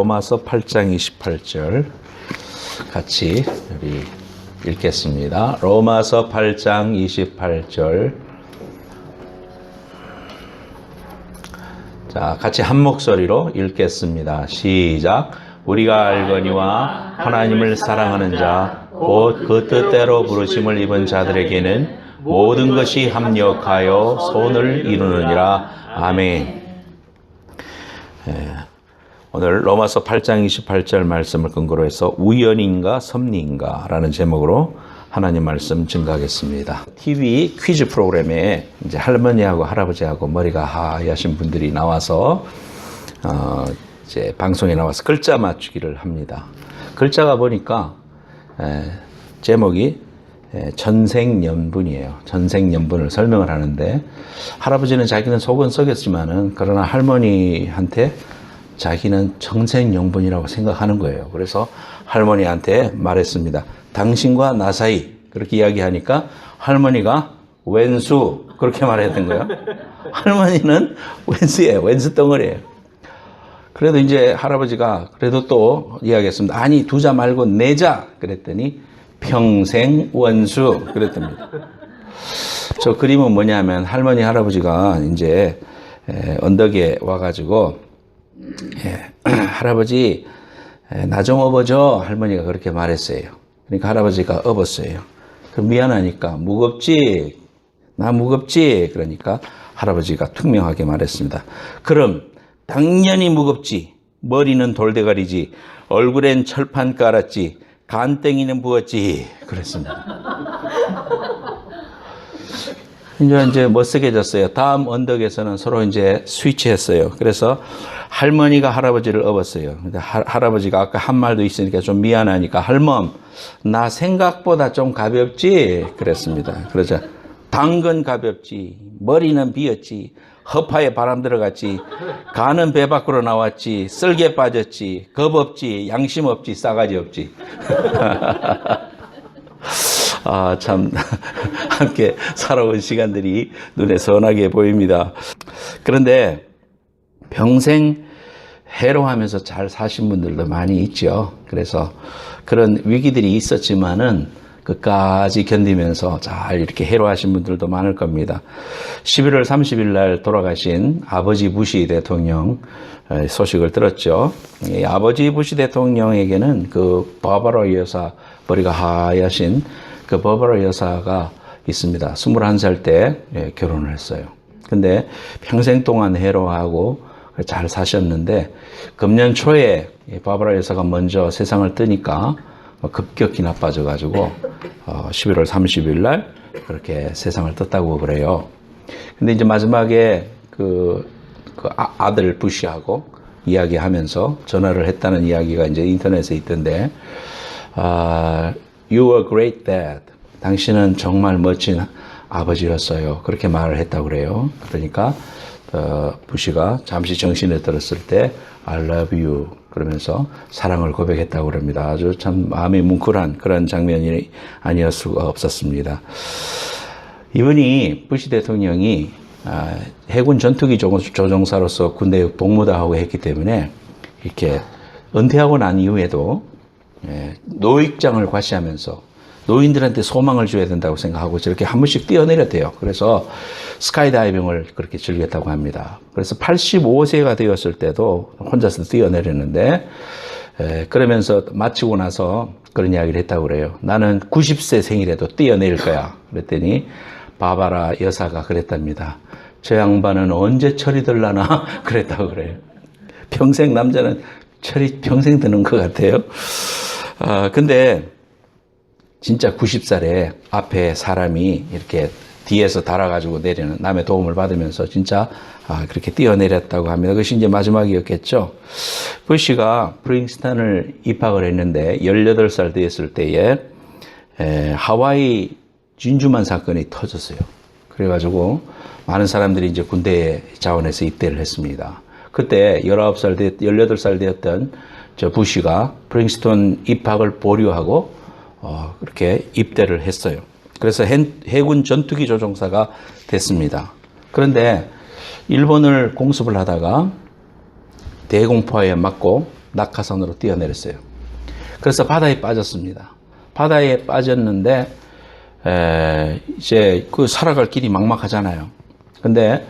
로마서 8장 28절 같이 우리 읽겠습니다. 로마서 8장 28절. 자, 같이 한 목소리로 읽겠습니다. 시작. 우리가 알거니와 하나님을 사랑하는 자, 곧 그 뜻대로 부르심을 입은 자들에게는 모든 것이 합력하여 선을 이루느니라. 아멘. 오늘 로마서 8장 28절 말씀을 근거로 해서 우연인가 섭리인가 라는 제목으로 하나님 말씀 증거하겠습니다. TV 퀴즈 프로그램에 이제 할머니하고 할아버지하고 머리가 하얗신 분들이 나와서 이제 방송에 나와서 글자 맞추기를 합니다. 글자가 보니까 제목이 전생연분이에요. 전생연분을 설명을 하는데 할아버지는 자기는 속은 썩였지만은 그러나 할머니한테 자기는 전생연분이라고 생각하는 거예요. 그래서 할머니한테 말했습니다. 당신과 나 사이 그렇게 이야기하니까 할머니가 왼수 그렇게 말했던 거예요. 할머니는 왼수예요. 왼수 덩어리예요. 그래도 이제 할아버지가 그래도 또 이야기했습니다. 아니 두 자 말고 네 자 그랬더니 평생 원수 그랬답니다. 저 그림은 뭐냐면 할머니 할아버지가 이제 언덕에 와가지고 할아버지 나 좀 업어줘 할머니가 그렇게 말했어요. 그러니까 할아버지가 업었어요. 그럼 미안하니까 무겁지 나 무겁지 그러니까 할아버지가 투명하게 말했습니다. 그럼 당연히 무겁지 머리는 돌대가리지 얼굴엔 철판 깔았지 간땡이는 부었지 그랬습니다. 이제 멋스게졌어요. 다음 언덕에서는 서로 이제 스위치했어요. 그래서 할머니가 할아버지를 업었어요. 근데 할아버지가 아까 한 말도 있으니까 좀 미안하니까 할멈 나 생각보다 좀 가볍지 그랬습니다. 그러자 당근 가볍지 머리는 비었지 허파에 바람 들어갔지 간은 배 밖으로 나왔지 쓸개 빠졌지 겁 없지 양심 없지 싸가지 없지. 아, 참 함께 살아온 시간들이 눈에 선하게 보입니다. 그런데 평생 해로하면서 잘 사신 분들도 많이 있죠. 그래서 그런 위기들이 있었지만은 끝까지 견디면서 잘 이렇게 해로하신 분들도 많을 겁니다. 11월 30일 날 돌아가신 아버지 부시 대통령 소식을 들었죠. 이 아버지 부시 대통령에게는 그 바바라 여사, 머리가 하얗신 그 바바라 여사가 있습니다. 21살 때 결혼을 했어요. 근데 평생 동안 해로하고 잘 사셨는데 금년 초에 바바라 여사가 먼저 세상을 뜨니까 급격히 나빠져가지고 11월 30일 날 그렇게 세상을 떴다고 그래요. 근데 이제 마지막에 그 아들 부시하고 이야기하면서 전화를 했다는 이야기가 이제 인터넷에 있던데, You were great dad. 당신은 정말 멋진 아버지였어요. 그렇게 말을 했다고 그래요. 그러니까 부시가 잠시 정신을 들었을 때 I love you 그러면서 사랑을 고백했다고 그럽니다. 아주 참 마음이 뭉클한 그런 장면이 아니었을 수가 없었습니다. 이분이 부시 대통령이 해군 전투기 조종사로서 군대에 복무도 하고 했기 때문에 이렇게 은퇴하고 난 이후에도 노익장을 과시하면서 노인들한테 소망을 줘야 된다고 생각하고 저렇게 한 번씩 뛰어내렸대요. 그래서 스카이다이빙을 그렇게 즐겼다고 합니다. 그래서 85세가 되었을 때도 혼자서 뛰어내렸는데 그러면서 마치고 나서 그런 이야기를 했다고 그래요. 나는 90세 생일에도 뛰어내릴 거야. 그랬더니 바바라 여사가 그랬답니다. 저 양반은 언제 철이 들라나 그랬다고 그래요. 평생 남자는 철이 평생 드는 것 같아요. 근데 진짜 90살에 앞에 사람이 이렇게 뒤에서 달아가지고 내리는 남의 도움을 받으면서 진짜 그렇게 뛰어내렸다고 합니다. 그것이 이제 마지막이었겠죠. 부시가 프린스턴을 입학을 했는데 18살 되었을 때에 하와이 진주만 사건이 터졌어요. 그래가지고 많은 사람들이 이제 군대 자원에서 입대를 했습니다. 그때 18살 되었던 저 부시가 프린스턴 입학을 보류하고 그렇게 입대를 했어요. 그래서 해군 전투기 조종사가 됐습니다. 그런데 일본을 공습을 하다가 대공포에 맞고 낙하산으로 뛰어내렸어요. 그래서 바다에 빠졌습니다. 바다에 빠졌는데 이제 그 살아갈 길이 막막하잖아요. 근데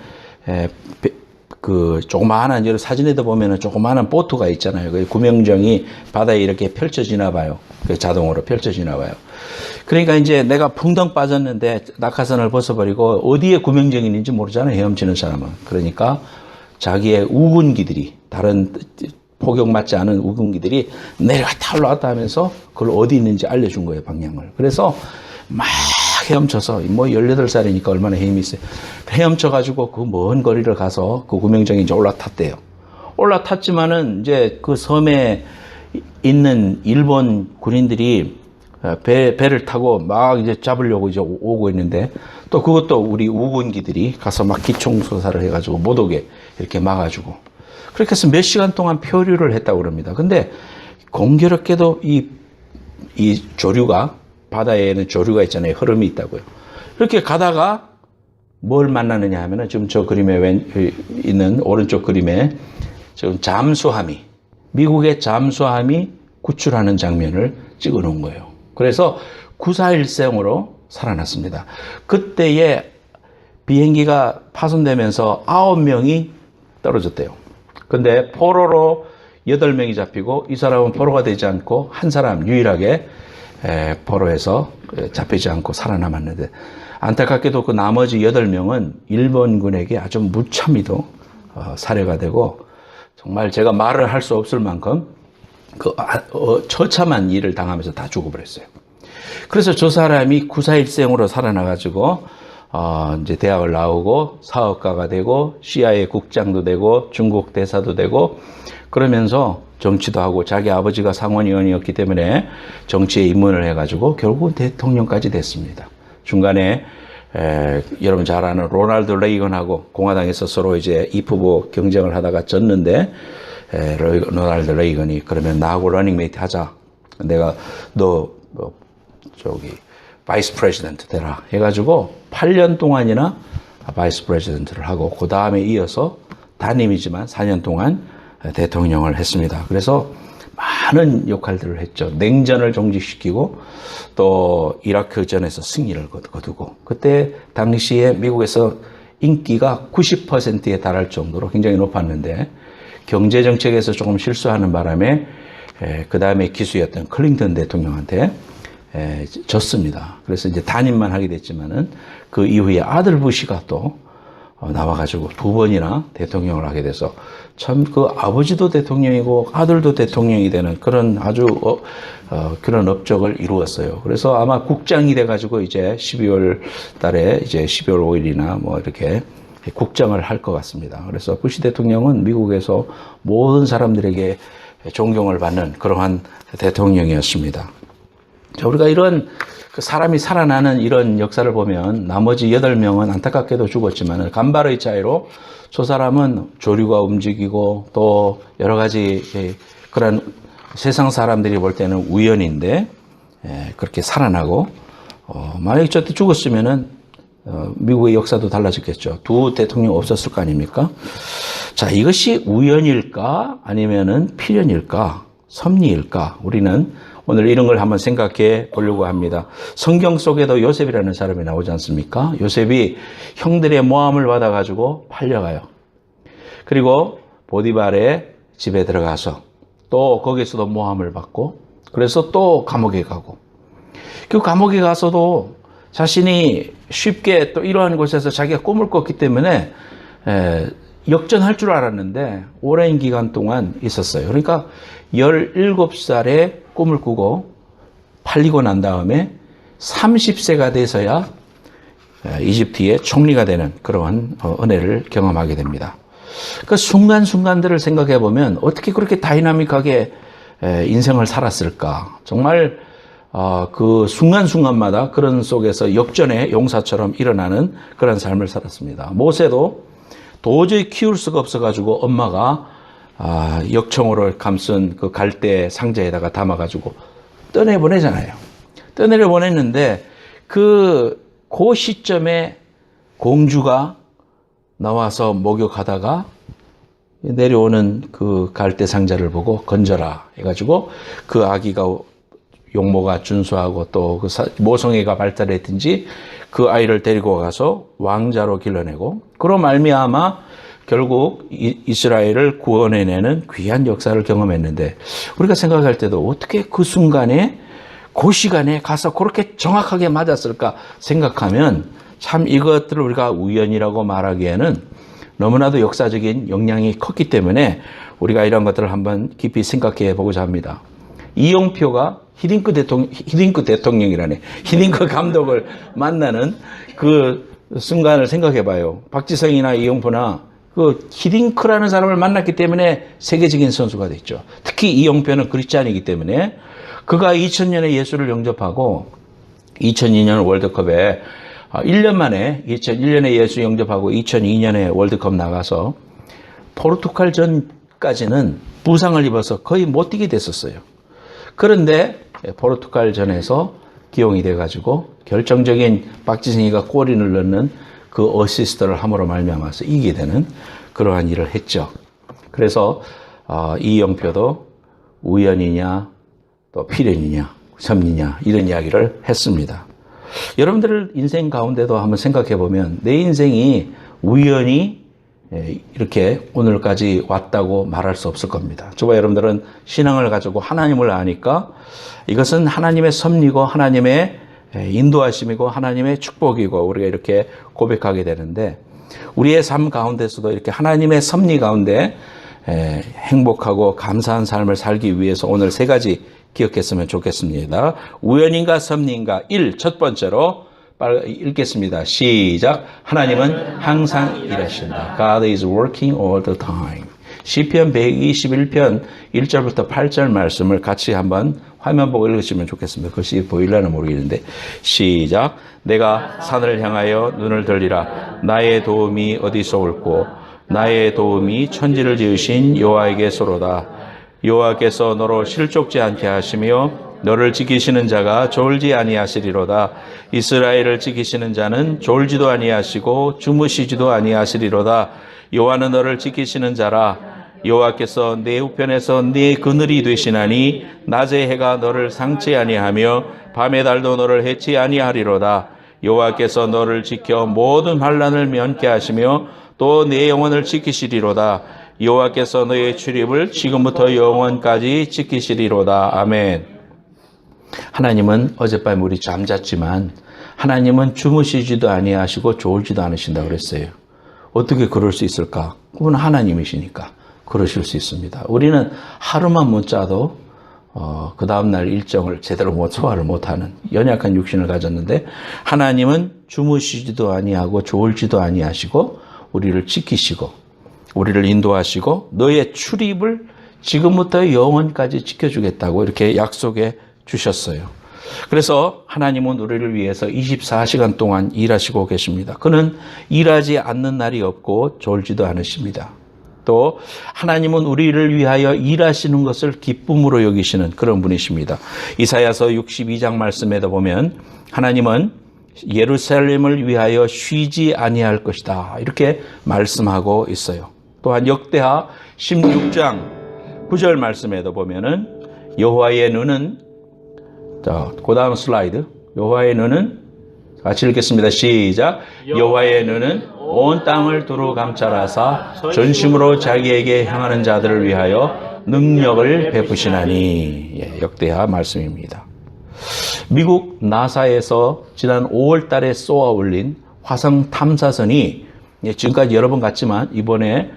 그 조그마한 여러 사진에도 보면은 조그마한 보트가 있잖아요. 그 구명정이 바다에 이렇게 펼쳐지나 봐요. 그 자동으로 펼쳐지나 봐요. 그러니까 이제 내가 풍덩 빠졌는데 낙하산을 벗어버리고 어디에 구명정이 있는지 모르잖아요. 헤엄치는 사람은. 그러니까 자기의 우군기들이, 다른 포격 맞지 않은 우군기들이 내려갔다 올라갔다 하면서 그걸 어디 있는지 알려준 거예요, 방향을. 그래서 막 헤엄쳐서, 뭐 18살이니까 얼마나 힘이 있어요. 헤엄쳐가지고 그 먼 거리를 가서 그 구명정에 이제 올라탔대요. 올라탔지만은 이제 그 섬에 있는 일본 군인들이 배를 타고 막 이제 잡으려고 이제 오고 있는데, 또 그것도 우리 우군기들이 가서 막 기총소사를 해가지고 못 오게 이렇게 막아주고, 그렇게 해서 몇 시간 동안 표류를 했다고 그럽니다. 근데 공교롭게도 이 조류가, 바다에는 조류가 있잖아요. 흐름이 있다고요. 이렇게 가다가 뭘 만나느냐 하면은 지금 저 그림에 있는 오른쪽 그림에 지금 잠수함이, 미국의 잠수함이 구출하는 장면을 찍어 놓은 거예요. 그래서 941생으로 살아났습니다. 그때에 비행기가 파손되면서 9명이 떨어졌대요. 근데 포로로 8명이 잡히고, 이 사람은 포로가 되지 않고 한 사람 유일하게 포로에서 잡히지 않고 살아남았는데, 안타깝게도 그 나머지 8명은 일본군에게 아주 무참히도 살해가 되고, 정말 제가 말을 할 수 없을 만큼 그 처참한 일을 당하면서 다 죽어버렸어요. 그래서 저 사람이 941생으로 살아나가지고 이제 대학을 나오고 사업가가 되고 CIA 국장도 되고 중국 대사도 되고, 그러면서 정치도 하고, 자기 아버지가 상원의원이었기 때문에 정치에 입문을 해가지고 결국은 대통령까지 됐습니다. 중간에 여러분 잘 아는 로널드 레이건하고 공화당에서 서로 이제 입후보 경쟁을 하다가 졌는데, 로널드 레이건이 그러면 나하고 러닝메이트 하자. 내가 너 저기 바이스 프레지던트 되라 해가지고 8년 동안이나 바이스 프레지던트를 하고, 그 다음에 이어서 단임이지만 4년 동안 대통령을 했습니다. 그래서 많은 역할들을 했죠. 냉전을 종식시키고 또 이라크전에서 승리를 거두고, 그때 당시에 미국에서 인기가 90%에 달할 정도로 굉장히 높았는데, 경제정책에서 조금 실수하는 바람에 그 다음에 기수였던 클린턴 대통령한테 졌습니다. 그래서 이제 단임만 하게 됐지만은 그 이후에 아들 부시가 또 나와가지고 2번이나 대통령을 하게 돼서, 참 그 아버지도 대통령이고 아들도 대통령이 되는 그런 아주 그런 업적을 이루었어요. 그래서 아마 국장이 돼가지고 이제 12월 달에 이제 12월 5일이나 뭐 이렇게 국장을 할 것 같습니다. 그래서 부시 대통령은 미국에서 모든 사람들에게 존경을 받는 그러한 대통령이었습니다. 자, 우리가 이런 사람이 살아나는 이런 역사를 보면 나머지 8명은 안타깝게도 죽었지만 간발의 차이로 저 사람은 조류가 움직이고 또 여러 가지 그런 세상 사람들이 볼 때는 우연인데 그렇게 살아나고, 만약에 저때 죽었으면은 미국의 역사도 달라졌겠죠. 2 대통령 없었을 거 아닙니까? 자, 이것이 우연일까 아니면은 필연일까 섭리일까, 우리는 오늘 이런 걸 한번 생각해 보려고 합니다. 성경 속에도 요셉이라는 사람이 나오지 않습니까? 요셉이 형들의 모함을 받아가지고 팔려가요. 그리고 보디발의 집에 들어가서 또 거기서도 모함을 받고, 그래서 또 감옥에 가고, 그 감옥에 가서도 자신이 쉽게 또 이러한 곳에서 자기가 꿈을 꿨기 때문에 역전할 줄 알았는데 오랜 기간 동안 있었어요. 그러니까 17살에 꿈을 꾸고 팔리고 난 다음에 30세가 돼서야 이집트의 총리가 되는 그러한 은혜를 경험하게 됩니다. 그 순간순간들을 생각해 보면 어떻게 그렇게 다이나믹하게 인생을 살았을까? 정말 그 순간순간마다 그런 속에서 역전의 용사처럼 일어나는 그런 삶을 살았습니다. 모세도 도저히 키울 수가 없어가지고 엄마가 역청으로 감싼 그 갈대 상자에다가 담아가지고 떠내보내잖아요. 떠내보냈는데 그 시점에 공주가 나와서 목욕하다가 내려오는 그 갈대 상자를 보고 건져라 해가지고 그 아기가 용모가 준수하고 또 그 모성애가 발달했든지 그 아이를 데리고 가서 왕자로 길러내고 그로 말미암아 결국 이스라엘을 구원해내는 귀한 역사를 경험했는데 우리가 생각할 때도 어떻게 그 순간에 그 시간에 가서 그렇게 정확하게 맞았을까 생각하면 참 이것들을 우리가 우연이라고 말하기에는 너무나도 역사적인 영향이 컸기 때문에 우리가 이런 것들을 한번 깊이 생각해 보고자 합니다. 이용표가 히딩크 대통령이라네. 히딩크 감독을 만나는 그 순간을 생각해 봐요. 박지성이나 이용표나 그 히딩크라는 사람을 만났기 때문에 세계적인 선수가 됐죠. 특히 이용표는 크리스찬이기 때문에 그가 2000년에 예수를 영접하고 2002년 월드컵에 1년 만에 2001년에 예수 영접하고 2002년에 월드컵 나가서 포르투갈 전까지는 부상을 입어서 거의 못 뛰게 됐었어요. 그런데 포르투갈 전에서 기용이 돼가지고 결정적인 박지성이가 골인을 넣는 그 어시스트를 함으로 말미암아서 이기게 되는 그러한 일을 했죠. 그래서 이영표도 우연이냐 또 필연이냐 섭리냐 이런 이야기를 했습니다. 여러분들 인생 가운데도 한번 생각해 보면 내 인생이 우연히 이렇게 오늘까지 왔다고 말할 수 없을 겁니다. 저와 여러분들은 신앙을 가지고 하나님을 아니까 이것은 하나님의 섭리고 하나님의 인도하심이고 하나님의 축복이고 우리가 이렇게 고백하게 되는데 우리의 삶 가운데서도 이렇게 하나님의 섭리 가운데 행복하고 감사한 삶을 살기 위해서 오늘 세 가지 기억했으면 좋겠습니다. 우연인가 섭리인가? 1. 첫 번째로 읽겠습니다. 시작. 하나님은 항상 일하신다. God is working all the time. 시편 121편 1절부터 8절 말씀을 같이 한번 화면 보고 읽으시면 좋겠습니다. 그것이 보일려나 모르겠는데 시작. 내가 산을 향하여 눈을 들리라. 나의 도움이 어디서 올꼬? 나의 도움이 천지를 지으신 여호와에게서로다. 여호와께서 너로 실족지 않게 하시며 너를 지키시는 자가 졸지 아니하시리로다. 이스라엘을 지키시는 자는 졸지도 아니하시고 주무시지도 아니하시리로다. 여호와는 너를 지키시는 자라. 여호와께서 내 우편에서 네 그늘이 되시나니 낮의 해가 너를 상치 아니하며 밤의 달도 너를 해치 아니하리로다. 여호와께서 너를 지켜 모든 환난을 면케 하시며 또 내 영혼을 지키시리로다. 여호와께서 너의 출입을 지금부터 영원까지 지키시리로다. 아멘. 하나님은 어젯밤 우리 잠잤지만 하나님은 주무시지도 아니하시고 졸지도 않으신다고 그랬어요. 어떻게 그럴 수 있을까? 그분은 하나님이시니까 그러실 수 있습니다. 우리는 하루만 못 자도 그 다음날 일정을 제대로 소화를 못하는 연약한 육신을 가졌는데 하나님은 주무시지도 아니하고 졸지도 아니하시고 우리를 지키시고 우리를 인도하시고 너의 출입을 지금부터 영원까지 지켜주겠다고 이렇게 약속해 주셨어요. 그래서 하나님은 우리를 위해서 24시간 동안 일하시고 계십니다. 그는 일하지 않는 날이 없고 졸지도 않으십니다. 또 하나님은 우리를 위하여 일하시는 것을 기쁨으로 여기시는 그런 분이십니다. 이사야서 62장 말씀에도 보면 하나님은 예루살렘을 위하여 쉬지 아니할 것이다 이렇게 말씀하고 있어요. 또한 역대하 16장 9절 말씀에도 보면은 여호와의 눈은 그 다음 슬라이드 여호와의 눈은 같이 읽겠습니다. 시작. 여호와의 눈은 온 땅을 두루 감찰하사 전심으로 자기에게 향하는 자들을 위하여 능력을 베푸시나니. 역대하 말씀입니다. 미국 나사에서 지난 5월 달에 쏘아 올린 화성 탐사선이 지금까지 여러 번 갔지만 이번에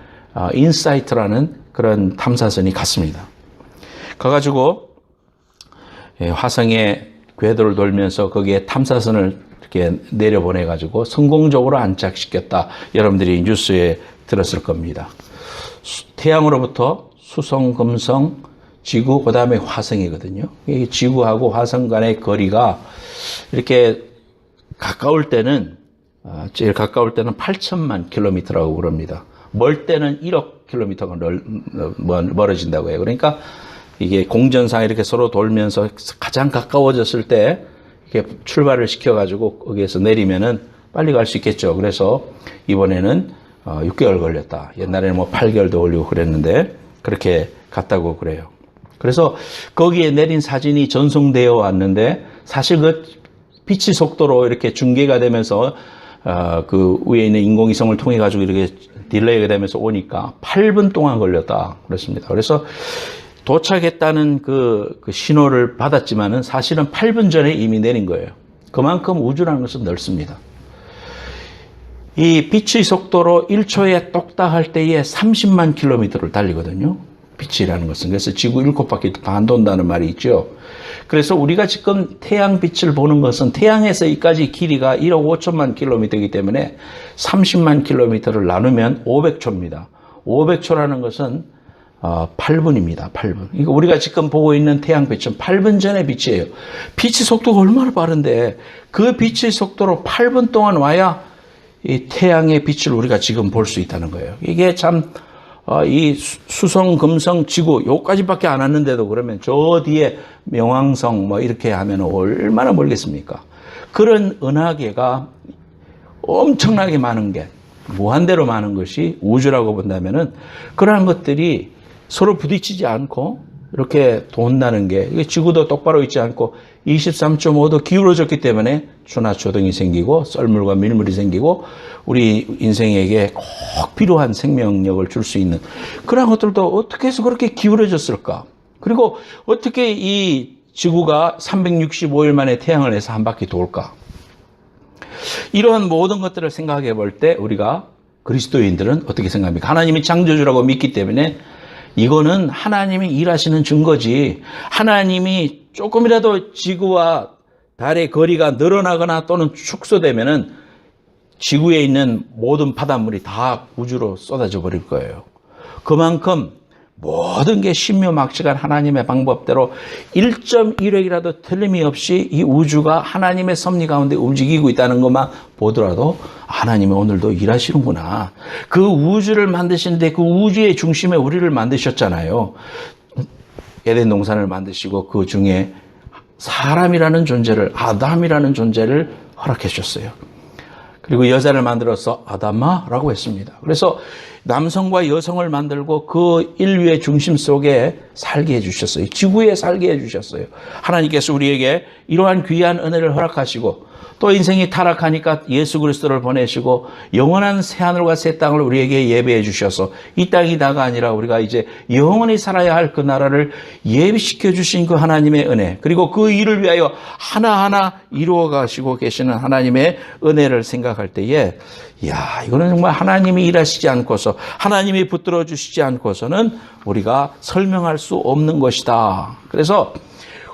인사이트라는 그런 탐사선이 갔습니다. 가가지고 화성의 궤도를 돌면서 거기에 탐사선을 이렇게 내려보내가지고 성공적으로 안착시켰다. 여러분들이 뉴스에 들었을 겁니다. 태양으로부터 수성, 금성, 지구, 그 다음에 화성이거든요. 이 지구하고 화성 간의 거리가 이렇게 가까울 때는, 제일 가까울 때는 8천만 킬로미터라고 그럽니다. 멀 때는 1억 킬로미터가 멀어진다고 해요. 그러니까 이게 공전상 이렇게 서로 돌면서 가장 가까워졌을 때 이렇게 출발을 시켜가지고 거기에서 내리면은 빨리 갈 수 있겠죠. 그래서 이번에는 6개월 걸렸다. 옛날에는 뭐 8개월도 걸리고 그랬는데 그렇게 갔다고 그래요. 그래서 거기에 내린 사진이 전송되어 왔는데 사실 그 빛의 속도로 이렇게 중계가 되면서 그 위에 있는 인공위성을 통해 가지고 이렇게 딜레이가 되면서 오니까 8분 동안 걸렸다 그랬습니다. 그래서 도착했다는 그 신호를 받았지만은 사실은 8분 전에 이미 내린 거예요. 그만큼 우주라는 것은 넓습니다. 이 빛의 속도로 1초에 똑딱 할 때에 30만 킬로미터를 달리거든요. 빛이라는 것은. 그래서 지구 7바퀴 반 돈다는 말이 있죠. 그래서 우리가 지금 태양빛을 보는 것은 태양에서 여기까지 길이가 1억 5천만 킬로미터이기 때문에 30만 킬로미터를 나누면 500초입니다. 500초라는 것은 8분입니다. 8분. 그러니까 우리가 지금 보고 있는 태양빛은 8분 전의 빛이에요. 빛의 속도가 얼마나 빠른데 그 빛의 속도로 8분 동안 와야 이 태양의 빛을 우리가 지금 볼 수 있다는 거예요. 이게 참 이 수성, 금성, 지구 요까지밖에 안 왔는데도 그러면 저 뒤에 명왕성 뭐 이렇게 하면 얼마나 멀겠습니까? 그런 은하계가 엄청나게 많은 게 무한대로 많은 것이 우주라고 본다면은 그러한 것들이 서로 부딪히지 않고 이렇게 돈다는 게 지구도 똑바로 있지 않고 23.5도 기울어졌기 때문에 준하초등이 생기고 썰물과 밀물이 생기고 우리 인생에게 꼭 필요한 생명력을 줄 수 있는 그런 것들도 어떻게 해서 그렇게 기울어졌을까? 그리고 어떻게 이 지구가 365일 만에 태양을 해서 한 바퀴 돌까? 이러한 모든 것들을 생각해 볼 때 우리가 그리스도인들은 어떻게 생각합니까? 하나님이 창조주라고 믿기 때문에 이거는 하나님이 일하시는 증거지. 하나님이 조금이라도 지구와 달의 거리가 늘어나거나 또는 축소되면은 지구에 있는 모든 바닷물이 다 우주로 쏟아져 버릴 거예요. 그만큼 모든 게 신묘막측한 하나님의 방법대로 1.1획이라도 틀림이 없이 이 우주가 하나님의 섭리 가운데 움직이고 있다는 것만 보더라도 하나님이 오늘도 일하시는구나. 그 우주를 만드시는데 그 우주의 중심에 우리를 만드셨잖아요. 에덴 동산을 만드시고 그 중에 사람이라는 존재를, 아담이라는 존재를 허락해 주셨어요. 그리고 여자를 만들어서 아담아라고 했습니다. 그래서 남성과 여성을 만들고 그 인류의 중심 속에 살게 해주셨어요. 지구에 살게 해주셨어요. 하나님께서 우리에게 이러한 귀한 은혜를 허락하시고 또 인생이 타락하니까 예수 그리스도를 보내시고 영원한 새하늘과 새 땅을 우리에게 예배해 주셔서 이 땅이 다가 아니라 우리가 이제 영원히 살아야 할 그 나라를 예비시켜 주신 그 하나님의 은혜, 그리고 그 일을 위하여 하나하나 이루어 가시고 계시는 하나님의 은혜를 생각할 때에 이거는 정말 하나님이 일하시지 않고서 하나님이 붙들어 주시지 않고서는 우리가 설명할 수 없는 것이다. 그래서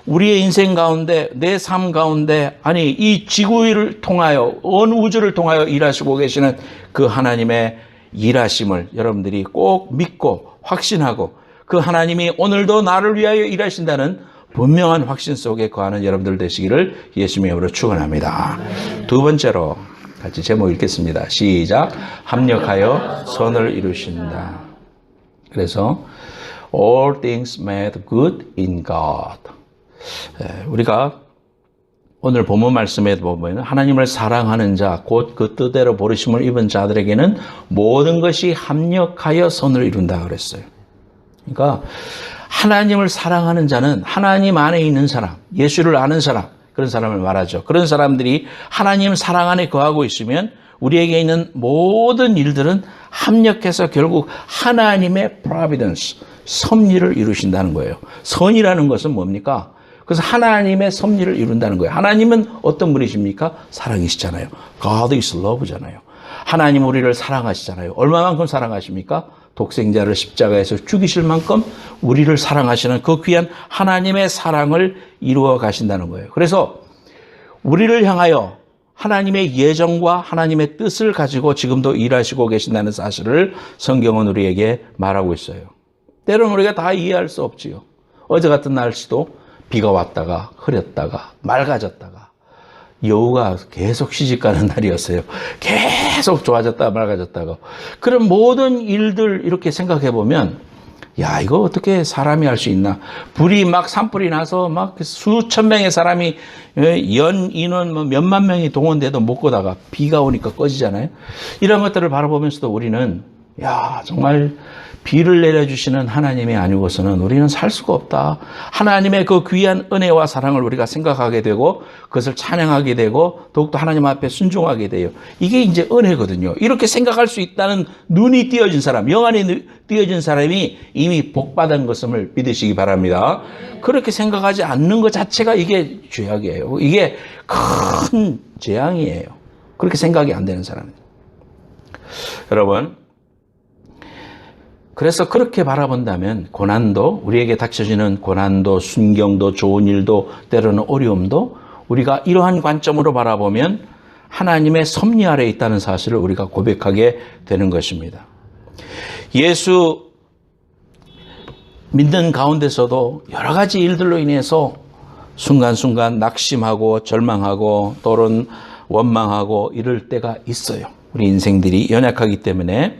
우리의 인생 가운데, 내 삶 가운데, 아니 이 지구를 통하여, 온 우주를 통하여 일하시고 계시는 그 하나님의 일하심을 여러분들이 꼭 믿고 확신하고 그 하나님이 오늘도 나를 위하여 일하신다는 분명한 확신 속에 거하는 여러분들 되시기를 예수님의 이름으로 축원합니다. 두 번째로 같이 제목 읽겠습니다. 시작. 합력하여 선을 이루신다. 그래서 all things made good in God. 우리가 오늘 본문 말씀에 보면 하나님을 사랑하는 자, 곧 그 뜻대로 부르심을 입은 자들에게는 모든 것이 합력하여 선을 이룬다 그랬어요. 그러니까 하나님을 사랑하는 자는 하나님 안에 있는 사람, 예수를 아는 사람, 그런 사람을 말하죠. 그런 사람들이 하나님 사랑 안에 거하고 있으면 우리에게 있는 모든 일들은 합력해서 결국 하나님의 providence, 섭리를 이루신다는 거예요. 선이라는 것은 뭡니까? 그래서 하나님의 섭리를 이룬다는 거예요. 하나님은 어떤 분이십니까? 사랑이시잖아요. God is love잖아요. 하나님 우리를 사랑하시잖아요. 얼마만큼 사랑하십니까? 독생자를 십자가에서 죽이실 만큼 우리를 사랑하시는 그 귀한 하나님의 사랑을 이루어 가신다는 거예요. 그래서 우리를 향하여 하나님의 예정과 하나님의 뜻을 가지고 지금도 일하시고 계신다는 사실을 성경은 우리에게 말하고 있어요. 때로는 우리가 다 이해할 수 없지요. 어제 같은 날씨도 비가 왔다가 흐렸다가 맑아졌다가 여우가 계속 시집가는 날이었어요. 계속 좋아졌다가 맑아졌다가. 그런 모든 일들 이렇게 생각해 보면 야, 이거 어떻게 사람이 할 수 있나? 불이 막 산불이 나서 막 수천 명의 사람이 연 인원 뭐 몇만 명이 동원돼도 못 걷다가 비가 오니까 꺼지잖아요. 이런 것들을 바라보면서도 우리는 야, 정말 비를 내려주시는 하나님이 아니고서는 우리는 살 수가 없다. 하나님의 그 귀한 은혜와 사랑을 우리가 생각하게 되고 그것을 찬양하게 되고 더욱더 하나님 앞에 순종하게 돼요. 이게 이제 은혜거든요. 이렇게 생각할 수 있다는 눈이 띄어진 사람, 영안이 띄어진 사람이 이미 복받은 것임을 믿으시기 바랍니다. 그렇게 생각하지 않는 것 자체가 이게 죄악이에요. 이게 큰 재앙이에요. 그렇게 생각이 안 되는 사람은. 여러분, 그래서 그렇게 바라본다면 고난도, 우리에게 닥쳐지는 고난도, 순경도, 좋은 일도, 때로는 어려움도 우리가 이러한 관점으로 바라보면 하나님의 섭리 아래에 있다는 사실을 우리가 고백하게 되는 것입니다. 예수 믿는 가운데서도 여러 가지 일들로 인해서 순간순간 낙심하고 절망하고 또는 원망하고 이럴 때가 있어요. 우리 인생들이 연약하기 때문에.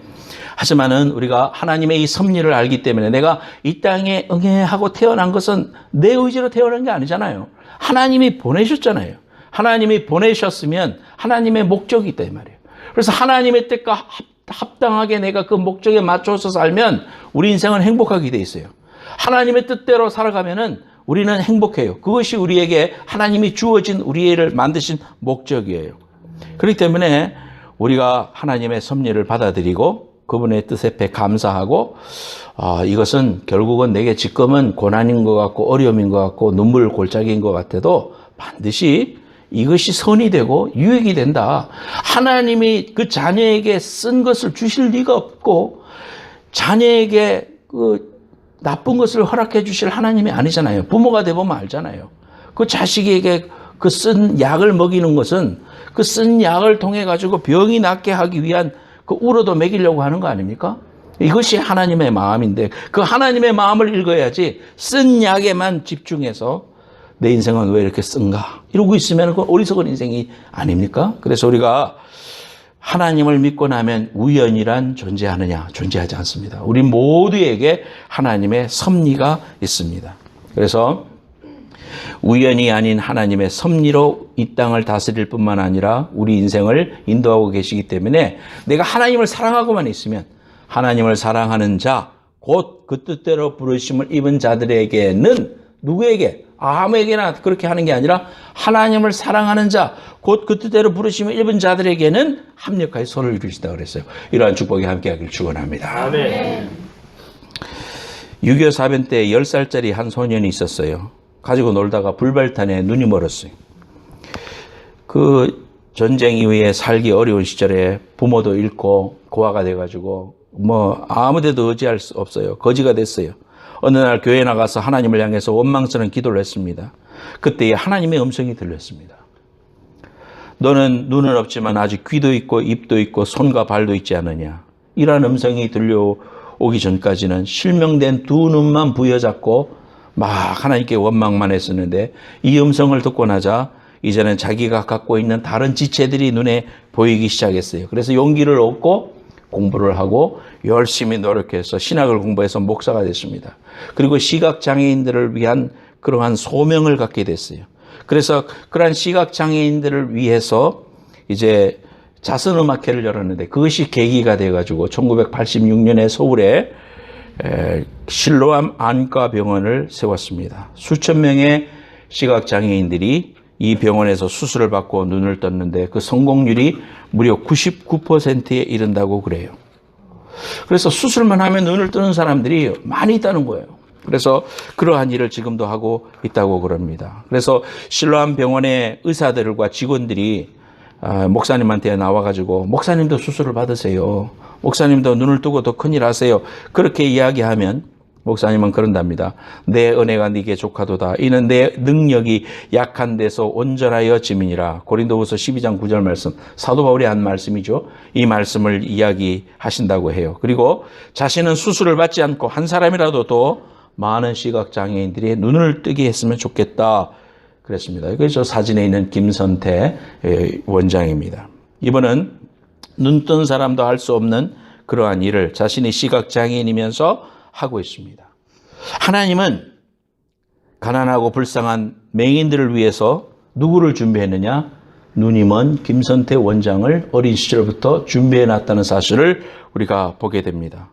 하지만은 우리가 하나님의 이 섭리를 알기 때문에 내가 이 땅에 응애하고 태어난 것은 내 의지로 태어난 게 아니잖아요. 하나님이 보내셨잖아요. 하나님이 보내셨으면 하나님의 목적이 있다 이 말이에요. 그래서 하나님의 뜻과 합당하게 내가 그 목적에 맞춰서 살면 우리 인생은 행복하게 돼 있어요. 하나님의 뜻대로 살아가면은 우리는 행복해요. 그것이 우리에게 하나님이 주어진 우리를 만드신 목적이에요. 그렇기 때문에 우리가 하나님의 섭리를 받아들이고 그분의 뜻에 배 감사하고 이것은 결국은 내게 지금은 고난인 것 같고 어려움인 것 같고 눈물 골짜기인 것 같아도 반드시 이것이 선이 되고 유익이 된다. 하나님이 그 자녀에게 쓴 것을 주실 리가 없고 자녀에게 그 나쁜 것을 허락해 주실 하나님이 아니잖아요. 부모가 되보면 알잖아요. 그 자식에게 그 쓴 약을 먹이는 것은 그 쓴 약을 통해 가지고 병이 낫게 하기 위한 그 울어도 먹이려고 하는 거 아닙니까? 이것이 하나님의 마음인데 그 하나님의 마음을 읽어야지 쓴 약에만 집중해서 내 인생은 왜 이렇게 쓴가 이러고 있으면 그건 어리석은 인생이 아닙니까? 그래서 우리가 하나님을 믿고 나면 우연이란 존재하느냐? 존재하지 않습니다. 우리 모두에게 하나님의 섭리가 있습니다. 그래서 우연이 아닌 하나님의 섭리로 이 땅을 다스릴 뿐만 아니라 우리 인생을 인도하고 계시기 때문에 내가 하나님을 사랑하고만 있으면 하나님을 사랑하는 자, 곧 그 뜻대로 부르심을 입은 자들에게는 누구에게? 아무에게나 그렇게 하는 게 아니라 하나님을 사랑하는 자, 곧 그 뜻대로 부르심을 입은 자들에게는 합력하여 선을 이루시다 그랬어요. 이러한 축복이 함께하기를 축원합니다. 아멘. 6.25 사변 때 10살짜리 한 소년이 있었어요. 가지고 놀다가 불발탄에 눈이 멀었어요. 그 전쟁 이후에 살기 어려운 시절에 부모도 잃고 고아가 돼가지고 뭐 아무데도 의지할 수 없어요. 거지가 됐어요. 어느 날 교회에 나가서 하나님을 향해서 원망스러운 기도를 했습니다. 그때 하나님의 음성이 들렸습니다. 너는 눈은 없지만 아직 귀도 있고 입도 있고 손과 발도 있지 않느냐. 이러한 음성이 들려오기 전까지는 실명된 두 눈만 부여잡고 막 하나님께 원망만 했었는데 이 음성을 듣고 나자 이제는 자기가 갖고 있는 다른 지체들이 눈에 보이기 시작했어요. 그래서 용기를 얻고 공부를 하고 열심히 노력해서 신학을 공부해서 목사가 됐습니다. 그리고 시각장애인들을 위한 그러한 소명을 갖게 됐어요. 그래서 그러한 시각장애인들을 위해서 이제 자선음악회를 열었는데 그것이 계기가 돼가지고 1986년에 서울에 실로암 안과병원을 세웠습니다. 수천 명의 시각장애인들이 이 병원에서 수술을 받고 눈을 떴는데 그 성공률이 무려 99%에 이른다고 그래요. 그래서 수술만 하면 눈을 뜨는 사람들이 많이 있다는 거예요. 그래서 그러한 일을 지금도 하고 있다고 그럽니다. 그래서 실로암 병원의 의사들과 직원들이 목사님한테 나와가지고 목사님도 수술을 받으세요. 목사님도 눈을 뜨고 더 큰일 하세요. 그렇게 이야기하면 목사님은 그런답니다. 내 은혜가 네게 족하도다. 이는 내 능력이 약한 데서 온전하여 짐이니라. 고린도후서 12장 9절 말씀. 사도 바울이 한 말씀이죠. 이 말씀을 이야기하신다고 해요. 그리고 자신은 수술을 받지 않고 한 사람이라도 더 많은 시각장애인들이 눈을 뜨게 했으면 좋겠다. 그랬습니다. 이게 저 사진에 있는 김선태 원장입니다. 이번은 눈 뜬 사람도 할 수 없는 그러한 일을 자신이 시각장애인이면서 하고 있습니다. 하나님은 가난하고 불쌍한 맹인들을 위해서 누구를 준비했느냐? 눈이 먼 김선태 원장을 어린 시절부터 준비해놨다는 사실을 우리가 보게 됩니다.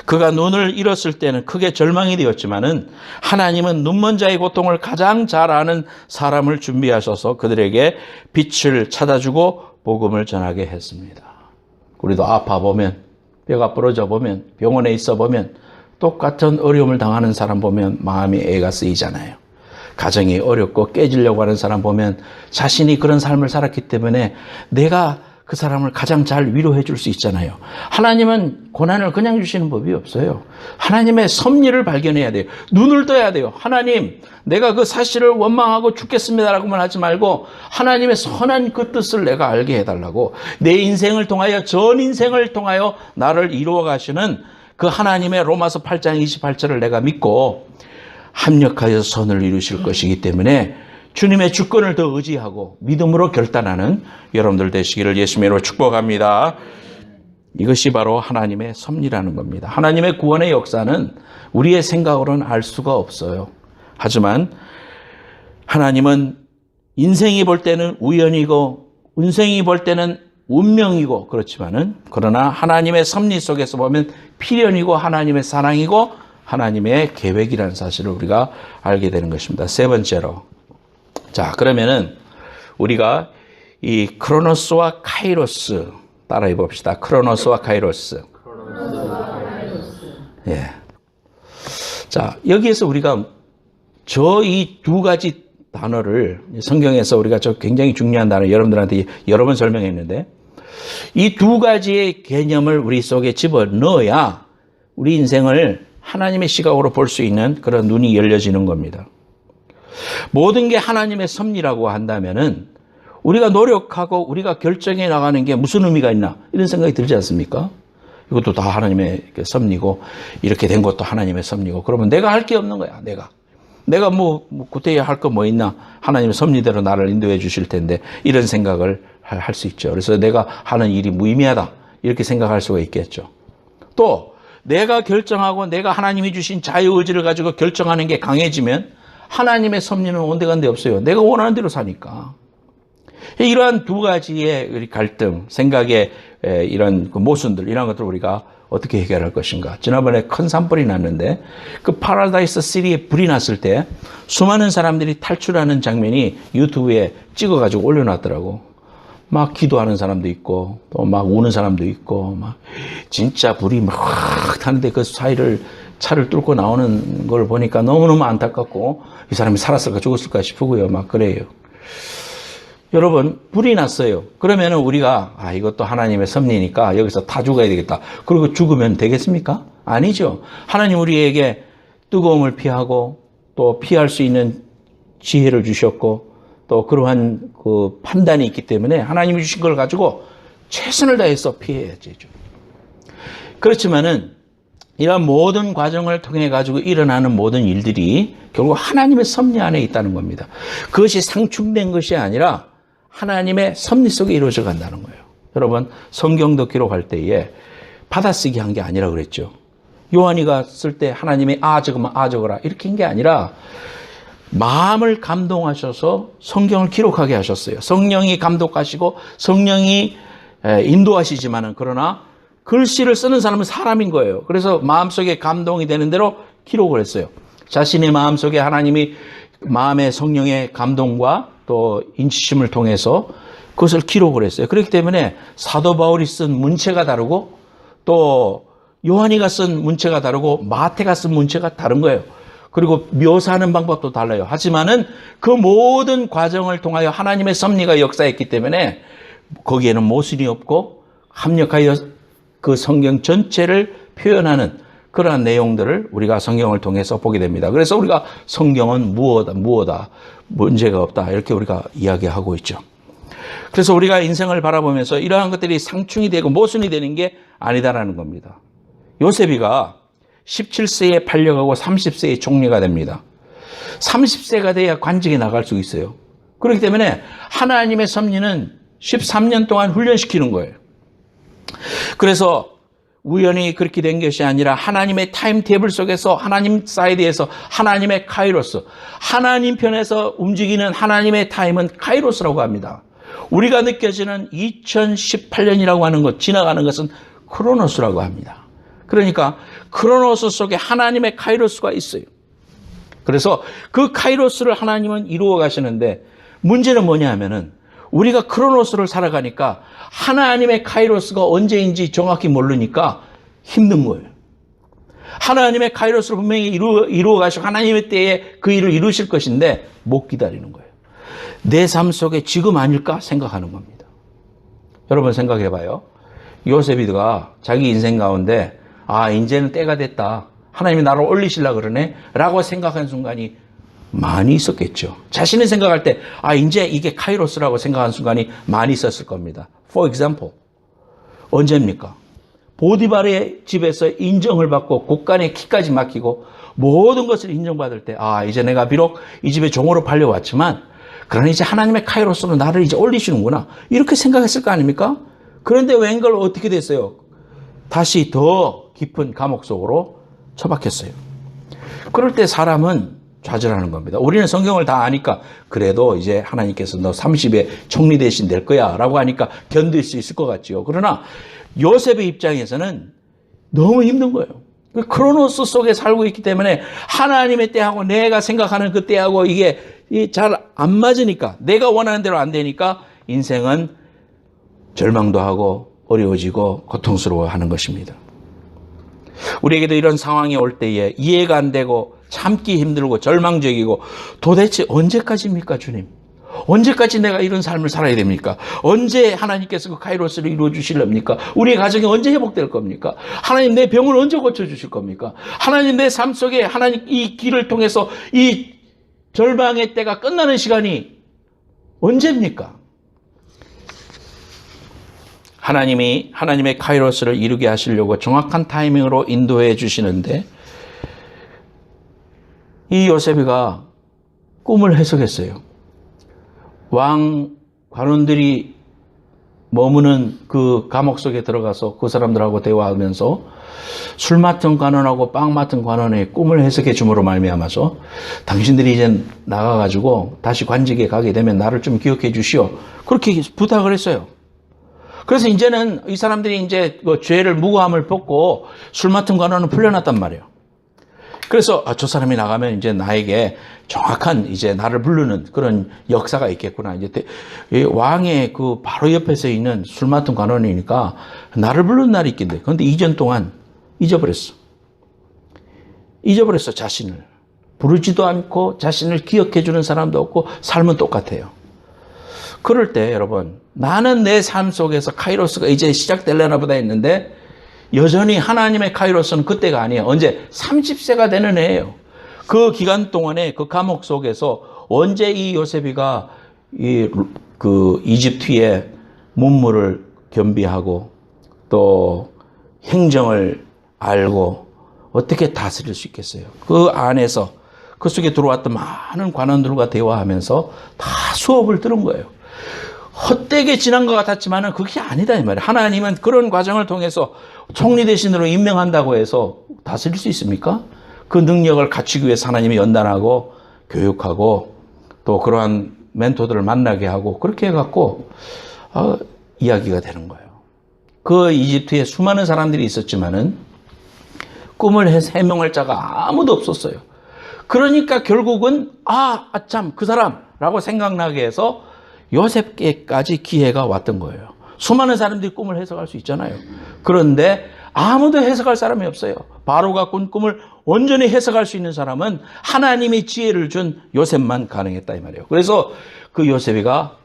그가 눈을 잃었을 때는 크게 절망이 되었지만은 하나님은 눈먼 자의 고통을 가장 잘 아는 사람을 준비하셔서 그들에게 빛을 찾아주고 복음을 전하게 했습니다. 우리도 아파 보면, 뼈가 부러져 보면, 병원에 있어 보면 똑같은 어려움을 당하는 사람 보면 마음이 애가 쓰이잖아요. 가정이 어렵고 깨지려고 하는 사람 보면 자신이 그런 삶을 살았기 때문에 내가 그 사람을 가장 잘 위로해 줄 수 있잖아요. 하나님은 고난을 그냥 주시는 법이 없어요. 하나님의 섭리를 발견해야 돼요. 눈을 떠야 돼요. 하나님, 내가 그 사실을 원망하고 죽겠습니다라고만 하지 말고 하나님의 선한 그 뜻을 내가 알게 해달라고, 내 인생을 통하여, 전 인생을 통하여 나를 이루어 가시는 그 하나님의 로마서 8장 28절을 내가 믿고 합력하여 선을 이루실 것이기 때문에 주님의 주권을 더 의지하고 믿음으로 결단하는 여러분들 되시기를 예수님의 이름으로 축복합니다. 이것이 바로 하나님의 섭리라는 겁니다. 하나님의 구원의 역사는 우리의 생각으로는 알 수가 없어요. 하지만 하나님은 인생이 볼 때는 우연이고 운생이 볼 때는 운명이고 그렇지만은, 그러나 하나님의 섭리 속에서 보면 필연이고 하나님의 사랑이고 하나님의 계획이라는 사실을 우리가 알게 되는 것입니다. 세 번째로, 자, 그러면은 우리가 이 크로노스와 카이로스 따라해 봅시다. 크로노스와 카이로스. 예. 자, 여기에서 우리가 저 이 두 가지 단어를 성경에서 우리가 저 굉장히 중요한 단어 여러분들한테 여러 번 설명했는데, 이 두 가지의 개념을 우리 속에 집어넣어야 우리 인생을 하나님의 시각으로 볼 수 있는 그런 눈이 열려지는 겁니다. 모든 게 하나님의 섭리라고 한다면은 우리가 노력하고 우리가 결정해 나가는 게 무슨 의미가 있나, 이런 생각이 들지 않습니까? 이것도 다 하나님의 섭리고 이렇게 된 것도 하나님의 섭리고, 그러면 내가 할 게 없는 거야. 내가 뭐 그때 할 거 뭐 있나, 하나님의 섭리대로 나를 인도해 주실 텐데, 이런 생각을 할 수 있죠. 그래서 내가 하는 일이 무의미하다, 이렇게 생각할 수가 있겠죠. 또 내가 결정하고 내가 하나님이 주신 자유의지를 가지고 결정하는 게 강해지면 하나님의 섭리는 온데간데 없어요. 내가 원하는 대로 사니까. 이러한 두 가지의 갈등, 생각의 이런 모순들, 이런 것들을 우리가 어떻게 해결할 것인가. 지난번에 큰 산불이 났는데 그 파라다이스 시티에 불이 났을 때 수많은 사람들이 탈출하는 장면이 유튜브에 찍어가지고 올려놨더라고. 막 기도하는 사람도 있고 또 막 우는 사람도 있고, 막 진짜 불이 막 타는데 그 사이를 차를 뚫고 나오는 걸 보니까 너무너무 안타깝고, 이 사람이 살았을까 죽었을까 싶고요. 막 그래요. 여러분, 불이 났어요. 그러면은 우리가 이것도 하나님의 섭리니까 여기서 다 죽어야 되겠다, 그리고 죽으면 되겠습니까? 아니죠. 하나님 우리에게 뜨거움을 피하고 또 피할 수 있는 지혜를 주셨고 또 그러한 그 판단이 있기 때문에 하나님이 주신 걸 가지고 최선을 다해서 피해야죠. 그렇지만은 이런 모든 과정을 통해 가지고 일어나는 모든 일들이 결국 하나님의 섭리 안에 있다는 겁니다. 그것이 상충된 것이 아니라 하나님의 섭리 속에 이루어져 간다는 거예요. 여러분, 성경도 기록할 때에 받아쓰기 한 게 아니라 그랬죠. 요한이가 쓸 때 하나님이 적어라 이렇게 한 게 아니라 마음을 감동하셔서 성경을 기록하게 하셨어요. 성령이 감독하시고 성령이 인도하시지만은, 그러나 글씨를 쓰는 사람은 사람인 거예요. 그래서 마음속에 감동이 되는 대로 기록을 했어요. 자신의 마음속에 하나님이 마음의 성령의 감동과 또 인치심을 통해서 그것을 기록을 했어요. 그렇기 때문에 사도 바울이 쓴 문체가 다르고 또 요한이가 쓴 문체가 다르고 마태가 쓴 문체가 다른 거예요. 그리고 묘사하는 방법도 달라요. 하지만은 그 모든 과정을 통하여 하나님의 섭리가 역사했기 때문에 거기에는 모순이 없고 합력하여 그 성경 전체를 표현하는 그러한 내용들을 우리가 성경을 통해서 보게 됩니다. 그래서 우리가 성경은 무엇다, 문제가 없다, 이렇게 우리가 이야기하고 있죠. 그래서 우리가 인생을 바라보면서 이러한 것들이 상충이 되고 모순이 되는 게 아니다라는 겁니다. 요셉이가 17세에 팔려가고 30세에 총리가 됩니다. 30세가 돼야 관직에 나갈 수 있어요. 그렇기 때문에 하나님의 섭리는 13년 동안 훈련시키는 거예요. 그래서 우연히 그렇게 된 것이 아니라 하나님의 타임테이블 속에서 하나님 사이드에서 하나님의 카이로스, 하나님 편에서 움직이는 하나님의 타임은 카이로스라고 합니다. 우리가 느껴지는 2018년이라고 하는 것, 지나가는 것은 크로노스라고 합니다. 그러니까 크로노스 속에 하나님의 카이로스가 있어요. 그래서 그 카이로스를 하나님은 이루어 가시는데 문제는 뭐냐 하면은 우리가 크로노스를 살아가니까 하나님의 카이로스가 언제인지 정확히 모르니까 힘든 거예요. 하나님의 카이로스를 분명히 이루어 가시고 하나님의 때에 그 일을 이루실 것인데 못 기다리는 거예요. 내 삶 속에 지금 아닐까 생각하는 겁니다. 여러분 생각해 봐요. 요셉이가 자기 인생 가운데 이제는 때가 됐다. 하나님이 나를 올리시려고 그러네 라고 생각한 순간이 많이 있었겠죠. 자신이 생각할 때 이제 이게 카이로스라고 생각한 순간이 많이 있었을 겁니다. For example, 언제입니까? 보디발의 집에서 인정을 받고 국간의 키까지 맡기고 모든 것을 인정받을 때 이제 내가 비록 이 집의 종으로 팔려왔지만 그러나 이제 하나님의 카이로스로 나를 이제 올리시는구나 이렇게 생각했을 거 아닙니까? 그런데 웬걸 어떻게 됐어요? 다시 더 깊은 감옥 속으로 처박혔어요. 그럴 때 사람은 좌절하는 겁니다. 우리는 성경을 다 아니까 그래도 이제 하나님께서 너 30에 총리 대신 될 거야 라고 하니까 견딜 수 있을 것 같지요. 그러나 요셉의 입장에서는 너무 힘든 거예요. 크로노스 속에 살고 있기 때문에 하나님의 때하고 내가 생각하는 그 때하고 이게 잘 안 맞으니까 내가 원하는 대로 안 되니까 인생은 절망도 하고 어려워지고 고통스러워하는 것입니다. 우리에게도 이런 상황이 올 때에 이해가 안 되고 참기 힘들고 절망적이고 도대체 언제까지입니까 주님? 언제까지 내가 이런 삶을 살아야 됩니까? 언제 하나님께서 그 카이로스를 이루어 주실랍니까? 우리의 가정이 언제 회복될 겁니까? 하나님 내 병을 언제 고쳐주실 겁니까? 하나님 내 삶 속에 하나님 이 길을 통해서 이 절망의 때가 끝나는 시간이 언제입니까? 하나님이 하나님의 카이로스를 이루게 하시려고 정확한 타이밍으로 인도해 주시는데 이 요셉이가 꿈을 해석했어요. 왕 관원들이 머무는 그 감옥 속에 들어가서 그 사람들하고 대화하면서 술 맡은 관원하고 빵 맡은 관원의 꿈을 해석해 줌으로 말미암아서 당신들이 이제 나가가지고 다시 관직에 가게 되면 나를 좀 기억해 주시오. 그렇게 부탁을 했어요. 그래서 이제는 이 사람들이 이제 그 죄를 무고함을 벗고 술 맡은 관원은 풀려났단 말이에요. 그래서 저 사람이 나가면 이제 나에게 정확한 이제 나를 부르는 그런 역사가 있겠구나. 이제 왕의 그 바로 옆에서 있는 술 맡은 관원이니까 나를 부르는 날이 있겠네. 그런데 2년 동안 잊어버렸어. 자신을. 부르지도 않고 자신을 기억해 주는 사람도 없고 삶은 똑같아요. 그럴 때 여러분 나는 내 삶 속에서 카이로스가 이제 시작되려나 보다 했는데 여전히 하나님의 카이로스는 그때가 아니에요. 언제? 30세가 되는 해예요. 그 기간 동안에 그 감옥 속에서 언제 이 요셉이가 그 이집트의 문물을 겸비하고 또 행정을 알고 어떻게 다스릴 수 있겠어요? 그 안에서 그 속에 들어왔던 많은 관원들과 대화하면서 다 수업을 들은 거예요. 헛되게 지난 것 같았지만 그게 아니다 이 말이에요. 하나님은 그런 과정을 통해서 총리 대신으로 임명한다고 해서 다스릴 수 있습니까? 그 능력을 갖추기 위해서 하나님이 연단하고 교육하고 또 그러한 멘토들을 만나게 하고 그렇게 해갖고 이야기가 되는 거예요. 그 이집트에 수많은 사람들이 있었지만은 꿈을 해명할 자가 아무도 없었어요. 그러니까 결국은 참 그 사람라고 생각나게 해서 요셉께까지 기회가 왔던 거예요. 수많은 사람들이 꿈을 해석할 수 있잖아요. 그런데 아무도 해석할 사람이 없어요. 바로가 꾼 꿈을 온전히 해석할 수 있는 사람은 하나님이 지혜를 준 요셉만 가능했다 이 말이에요. 그래서 그 요셉이가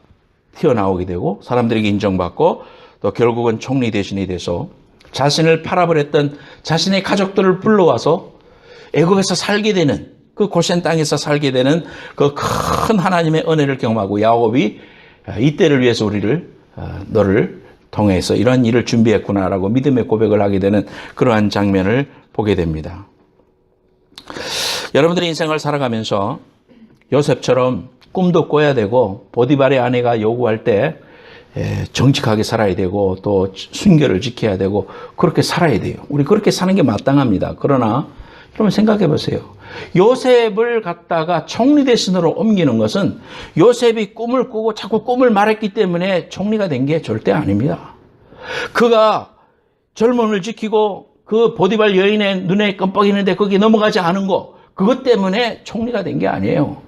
튀어나오게 되고 사람들에게 인정받고 또 결국은 총리 대신이 돼서 자신을 팔아버렸던 자신의 가족들을 불러와서 애굽에서 살게 되는 그 고센 땅에서 살게 되는 그 큰 하나님의 은혜를 경험하고 야곱이 이때를 위해서 너를 통해서 이런 일을 준비했구나라고 믿음의 고백을 하게 되는 그러한 장면을 보게 됩니다. 여러분들의 인생을 살아가면서 요셉처럼 꿈도 꿔야 되고 보디발의 아내가 요구할 때 정직하게 살아야 되고 또 순결을 지켜야 되고 그렇게 살아야 돼요. 우리 그렇게 사는 게 마땅합니다. 그러나 여러분 생각해 보세요. 요셉을 갖다가 총리 대신으로 옮기는 것은 요셉이 꿈을 꾸고 자꾸 꿈을 말했기 때문에 총리가 된 게 절대 아닙니다. 그가 젊음을 지키고 그 보디발 여인의 눈에 껌뻑이는데 거기에 넘어가지 않은 거, 그것 때문에 총리가 된 게 아니에요.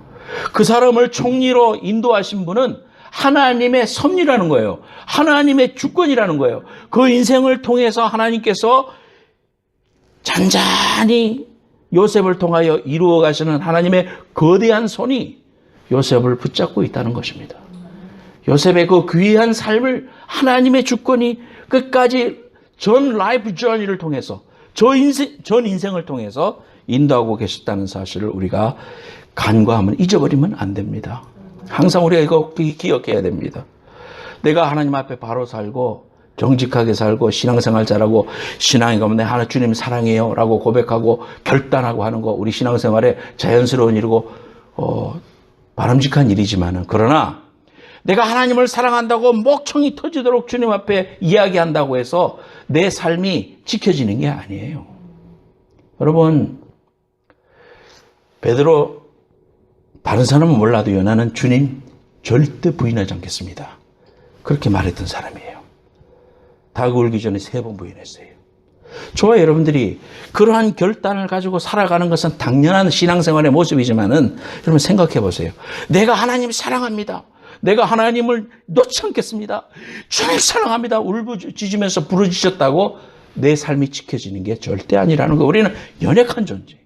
그 사람을 총리로 인도하신 분은 하나님의 섭리라는 거예요. 하나님의 주권이라는 거예요. 그 인생을 통해서 하나님께서 잔잔히 요셉을 통하여 이루어 가시는 하나님의 거대한 손이 요셉을 붙잡고 있다는 것입니다. 요셉의 그 귀한 삶을 하나님의 주권이 끝까지 전 라이프 저니를 통해서 전 인생을 통해서 인도하고 계셨다는 사실을 우리가 간과하면 잊어버리면 안 됩니다. 항상 우리가 이거 기억해야 됩니다. 내가 하나님 앞에 바로 살고 정직하게 살고 신앙생활 잘하고 신앙에 가면 내 하나 주님 사랑해요 라고 고백하고 결단하고 하는 거 우리 신앙생활에 자연스러운 일이고 바람직한 일이지만은, 그러나 내가 하나님을 사랑한다고 목청이 터지도록 주님 앞에 이야기한다고 해서 내 삶이 지켜지는 게 아니에요. 여러분, 베드로 다른 사람은 몰라도요, 나는 주님 절대 부인하지 않겠습니다, 그렇게 말했던 사람이에요. 닭 울기 전에 3번 부인했어요. 저와 여러분들이 그러한 결단을 가지고 살아가는 것은 당연한 신앙생활의 모습이지만은, 여러분 생각해 보세요. 내가 하나님 사랑합니다, 내가 하나님을 놓지 않겠습니다, 주님 사랑합니다 울부짖으면서 부르짖었다고 내 삶이 지켜지는 게 절대 아니라는 거. 우리는 연약한 존재,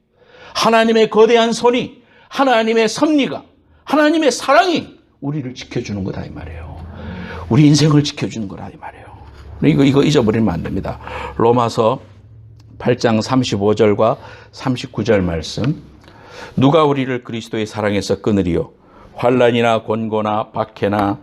하나님의 거대한 손이, 하나님의 섭리가, 하나님의 사랑이 우리를 지켜주는 거다 이 말이에요. 우리 인생을 지켜주는 거다 이 말이에요. 이거 잊어버리면 안 됩니다. 로마서 8장 35절과 39절 말씀. 누가 우리를 그리스도의 사랑에서 끊으리요? 환난이나 곤고나 박해나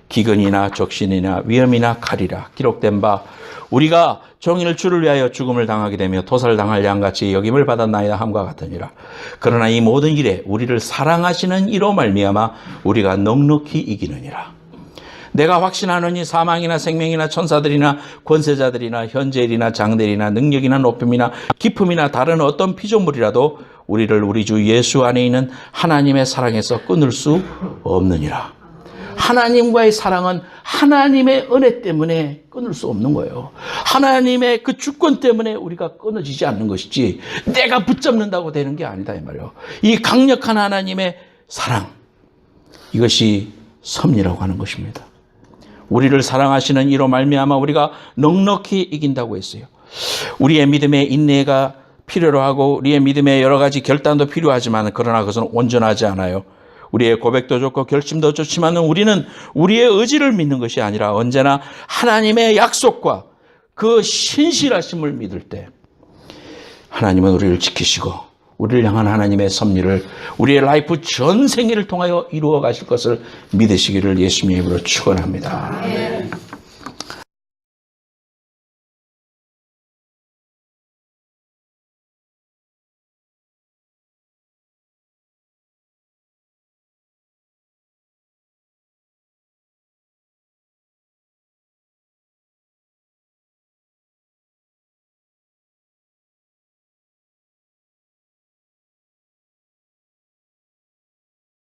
기근이나 적신이나 위험이나 칼이라. 기록된 바 우리가 종일 주를 위하여 죽음을 당하게 되며 도살당할 양같이 여김을 받았나이다 함과 같으니라. 그러나 이 모든 일에 우리를 사랑하시는 이로 말미암아 우리가 넉넉히 이기느니라. 내가 확신하노니 사망이나 생명이나 천사들이나 권세자들이나 현재일이나 장대일이나 능력이나 높음이나 깊음이나 다른 어떤 피조물이라도 우리를 우리 주 예수 안에 있는 하나님의 사랑에서 끊을 수 없느니라. 하나님과의 사랑은 하나님의 은혜 때문에 끊을 수 없는 거예요. 하나님의 그 주권 때문에 우리가 끊어지지 않는 것이지 내가 붙잡는다고 되는 게 아니다 이 말이에요. 이 강력한 하나님의 사랑, 이것이 섭리라고 하는 것입니다. 우리를 사랑하시는 이로 말미암아 우리가 넉넉히 이긴다고 했어요. 우리의 믿음의 인내가 필요로 하고 우리의 믿음의 여러 가지 결단도 필요하지만, 그러나 그것은 온전하지 않아요. 우리의 고백도 좋고 결심도 좋지만 우리는 우리의 의지를 믿는 것이 아니라 언제나 하나님의 약속과 그 신실하심을 믿을 때 하나님은 우리를 지키시고 우리를 향한 하나님의 섭리를 우리의 라이프 전 생애를 통하여 이루어 가실 것을 믿으시기를 예수님의 이름으로 축원합니다.